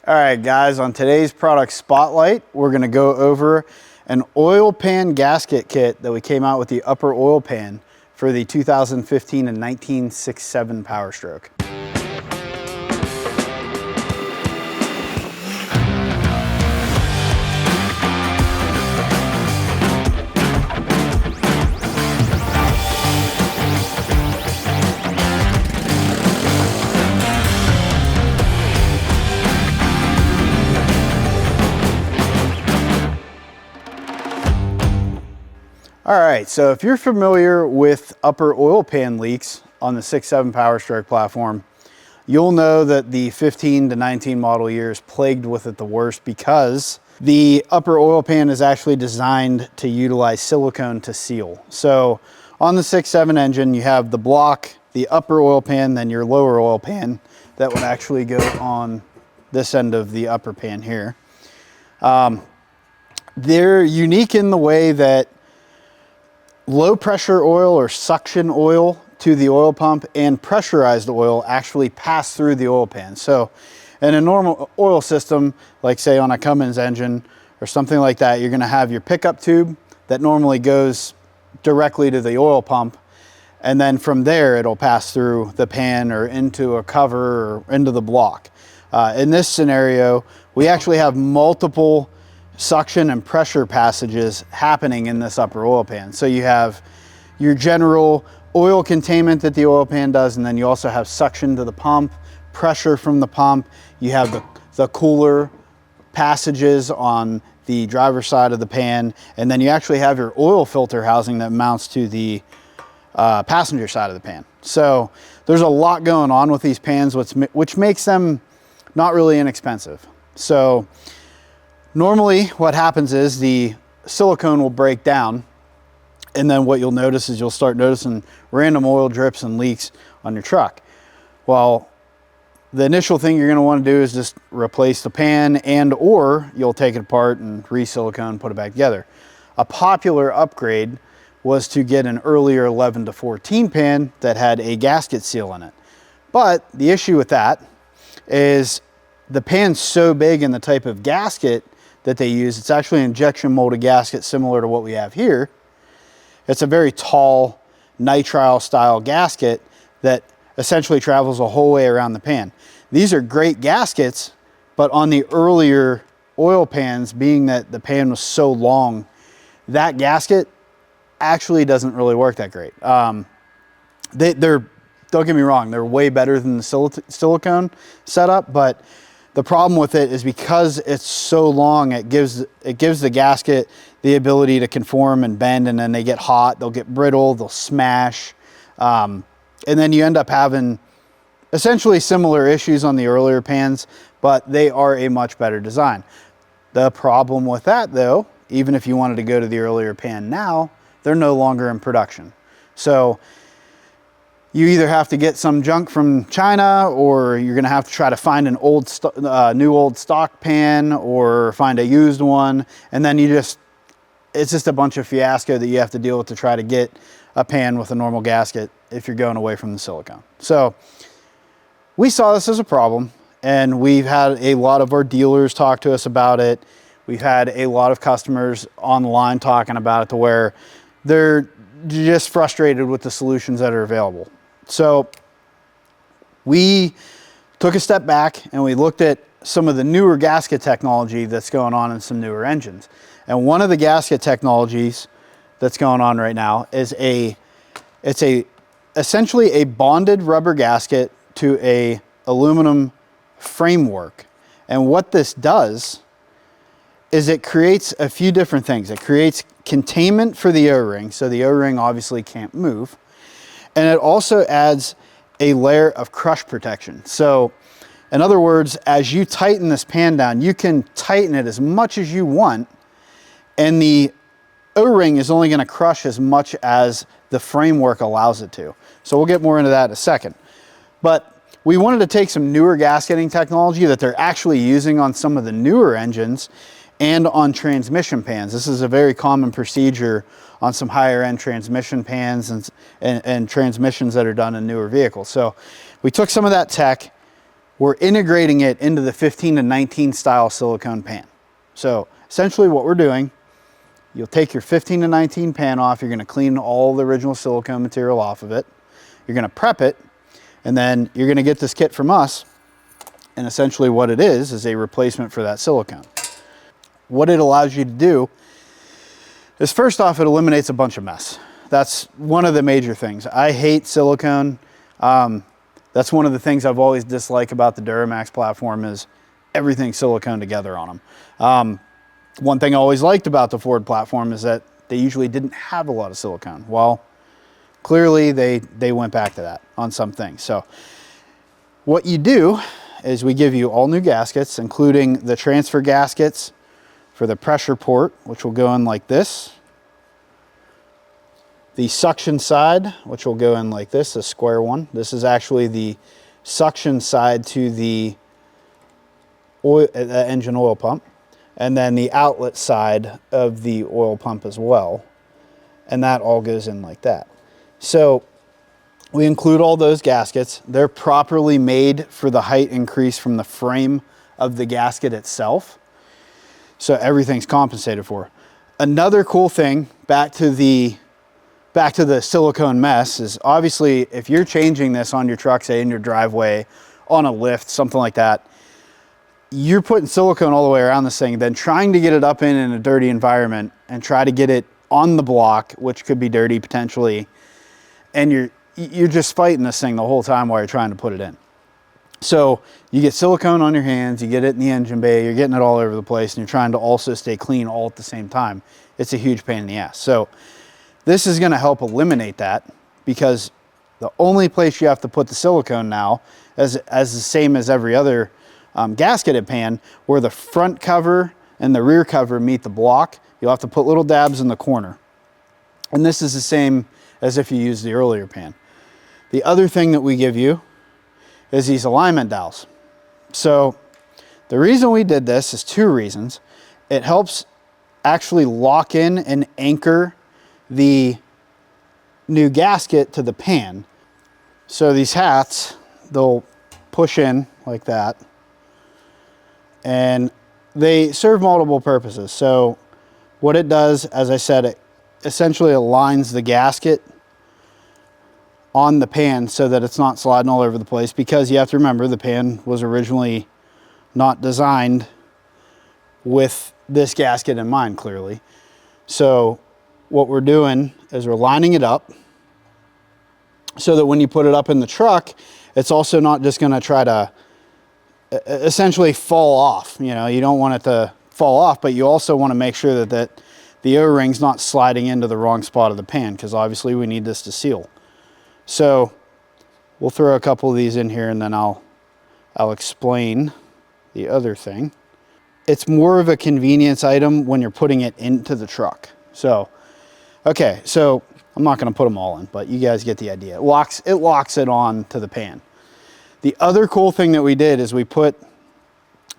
All right, guys, on today's product spotlight, we're gonna go over an oil pan gasket kit that we came out with the upper oil pan for the 2015 and 19 6.7 PowerStroke. All right, so if you're familiar with upper oil pan leaks on the 6.7 PowerStroke platform, you'll know that the 15 to 19 model year is plagued with it the worst because the upper oil pan is actually designed to utilize silicone to seal. So on the 6.7 engine, you have the block, the upper oil pan, then your lower oil pan that would actually go on this end of the upper pan here. They're unique in the way that low pressure oil or suction oil to the oil pump and pressurized oil actually pass through the oil pan. So in a normal oil system, like say on a Cummins engine or something like that, you're gonna have your pickup tube that normally goes directly to the oil pump. And then from there, it'll pass through the pan or into a cover or into the block. In this scenario, we actually have multiple suction and pressure passages happening in this upper oil pan. So you have your general oil containment that the oil pan does, and then you also have suction to the pump, pressure from the pump. You have the cooler passages on the driver's side of the pan, and then you actually have your oil filter housing that mounts to the passenger side of the pan. So there's a lot going on with these pans, which makes them not really inexpensive. So normally what happens is the silicone will break down, and then what you'll notice is you'll start noticing random oil drips and leaks on your truck. Well, the initial thing you're going to want to do is just replace the pan, and or you'll take it apart and re-silicone, put it back together. A popular upgrade was to get an earlier 11 to 14 pan that had a gasket seal in it. But the issue with that is the pan's so big and the type of gasket that they use, it's actually an injection molded gasket similar to what we have here. It's a very tall nitrile style gasket that essentially travels the whole way around the pan. These are great gaskets, but on the earlier oil pans, being that the pan was so long, that gasket actually doesn't really work that great. They're, don't get me wrong, they're way better than the silicone setup, but the problem with it is because it's so long, it gives the gasket the ability to conform and bend, and then they get hot, they'll get brittle, they'll smash. And then you end up having essentially similar issues on the earlier pans, but they are a much better design. The problem with that though, even if you wanted to go to the earlier pan now, they're no longer in production. So you either have to get some junk from China, or you're gonna have to try to find an new old stock pan or find a used one. And then it's just a bunch of fiasco that you have to deal with to try to get a pan with a normal gasket if you're going away from the silicone. So we saw this as a problem, and we've had a lot of our dealers talk to us about it. We've had a lot of customers on the line talking about it to where they're just frustrated with the solutions that are available. So we took a step back and we looked at some of the newer gasket technology that's going on in some newer engines. And one of the gasket technologies that's going on right now is essentially a bonded rubber gasket to a aluminum framework. And what this does is it creates a few different things. It creates containment for the O-ring, so the O-ring obviously can't move. And it also adds a layer of crush protection. So in other words, as you tighten this pan down, you can tighten it as much as you want, and the O-ring is only gonna crush as much as the framework allows it to. So we'll get more into that in a second. But we wanted to take some newer gasketing technology that they're actually using on some of the newer engines and on transmission pans. This is a very common procedure on some higher end transmission pans and transmissions that are done in newer vehicles. So we took some of that tech, we're integrating it into the 15 to 19 style silicone pan. So essentially what we're doing, you'll take your 15 to 19 pan off, you're gonna clean all the original silicone material off of it, you're gonna prep it, and then you're gonna get this kit from us, and essentially what it is a replacement for that silicone. What it allows you to do is, first off, it eliminates a bunch of mess. That's one of the major things. I hate silicone. That's one of the things I've always disliked about the Duramax platform is everything's silicone together on them. One thing I always liked about the Ford platform is that they usually didn't have a lot of silicone. Well, clearly they went back to that on some things. So what you do is we give you all new gaskets, including the transfer gaskets for the pressure port, which will go in like this. The suction side, which will go in like this, a square one. This is actually the suction side to the engine oil pump. And then the outlet side of the oil pump as well. And that all goes in like that. So we include all those gaskets. They're properly made for the height increase from the frame of the gasket itself. So everything's compensated for. Another cool thing, back to the silicone mess, is obviously if you're changing this on your truck, say in your driveway, on a lift, something like that, you're putting silicone all the way around this thing, then trying to get it up in a dirty environment and try to get it on the block, which could be dirty potentially, and you're just fighting this thing the whole time while you're trying to put it in. So you get silicone on your hands, you get it in the engine bay, you're getting it all over the place, and you're trying to also stay clean all at the same time. It's a huge pain in the ass. So this is going to help eliminate that, because the only place you have to put the silicone now, as the same as every other gasketed pan, where the front cover and the rear cover meet the block, you'll have to put little dabs in the corner. And this is the same as if you use the earlier pan. The other thing that we give you is these alignment dowels. So the reason we did this is two reasons. It helps actually lock in and anchor the new gasket to the pan. So these hats, they'll push in like that, and they serve multiple purposes. So what it does, as I said, it essentially aligns the gasket on the pan so that it's not sliding all over the place, because you have to remember the pan was originally not designed with this gasket in mind, clearly. So what we're doing is we're lining it up so that when you put it up in the truck, it's also not just going to try to essentially fall off. You know, you don't want it to fall off, but you also want to make sure that the O-ring's not sliding into the wrong spot of the pan, because obviously we need this to seal. So we'll throw a couple of these in here, and then I'll explain the other thing. It's more of a convenience item when you're putting it into the truck. So, okay, so I'm not going to put them all in, but you guys get the idea. It locks it on to the pan. The other cool thing that we did is we put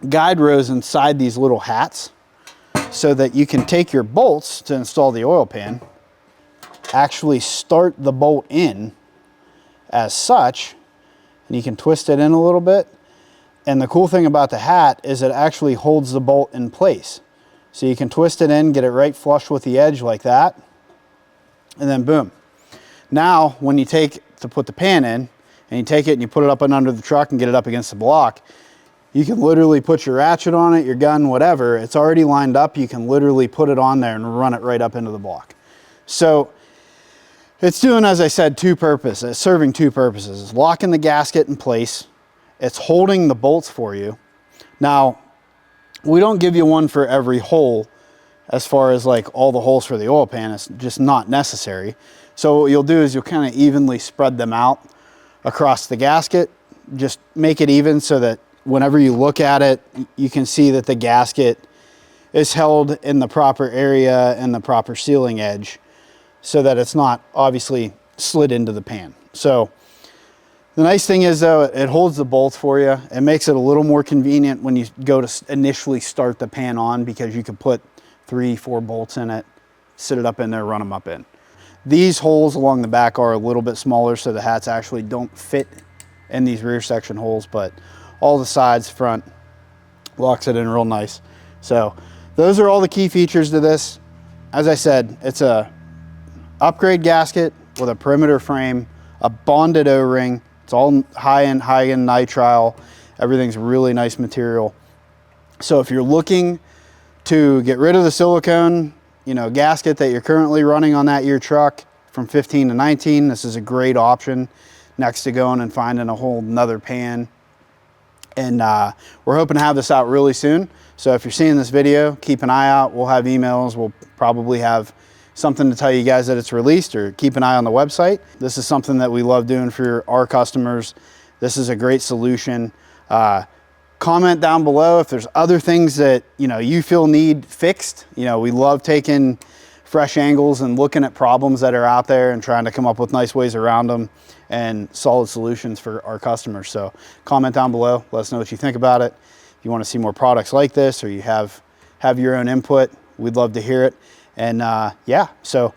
guide rows inside these little hats so that you can take your bolts to install the oil pan, actually start the bolt in as such, and you can twist it in a little bit. And the cool thing about the hat is it actually holds the bolt in place. So you can twist it in, get it right flush with the edge like that, and then boom. Now, when you take to put the pan in, and you take it and you put it up and under the truck and get it up against the block, you can literally put your ratchet on it, your gun, whatever. It's already lined up. You can literally put it on there and run it right up into the block. So it's doing, as I said, two purposes. It's serving two purposes. It's locking the gasket in place. It's holding the bolts for you. Now, we don't give you one for every hole as far as like all the holes for the oil pan. It's just not necessary. So what you'll do is you'll kind of evenly spread them out across the gasket. Just make it even so that whenever you look at it, you can see that the gasket is held in the proper area and the proper sealing edge, so that it's not obviously slid into the pan. So the nice thing is, though, it holds the bolts for you. It makes it a little more convenient when you go to initially start the pan on, because you can put 3-4 bolts in it, sit it up in there, run them up in. These holes along the back are a little bit smaller, so the hats actually don't fit in these rear section holes, but all the sides, front, locks it in real nice. So those are all the key features to this. As I said, it's a upgrade gasket with a perimeter frame, a bonded O-ring. It's all high-end nitrile. Everything's really nice material. So if you're looking to get rid of the silicone, gasket that you're currently running on your truck from 15 to 19, this is a great option next to going and finding a whole nother pan. And we're hoping to have this out really soon. So if you're seeing this video, keep an eye out. We'll have emails. We'll probably have something to tell you guys that it's released, or keep an eye on the website. This is something that we love doing for our customers. This is a great solution. Comment down below if there's other things that you feel need fixed. We love taking fresh angles and looking at problems that are out there and trying to come up with nice ways around them and solid solutions for our customers. So comment down below, let us know what you think about it. If you want to see more products like this, or you have your own input, we'd love to hear it. And yeah, so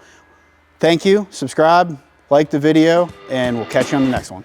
thank you, subscribe, like the video, and we'll catch you on the next one.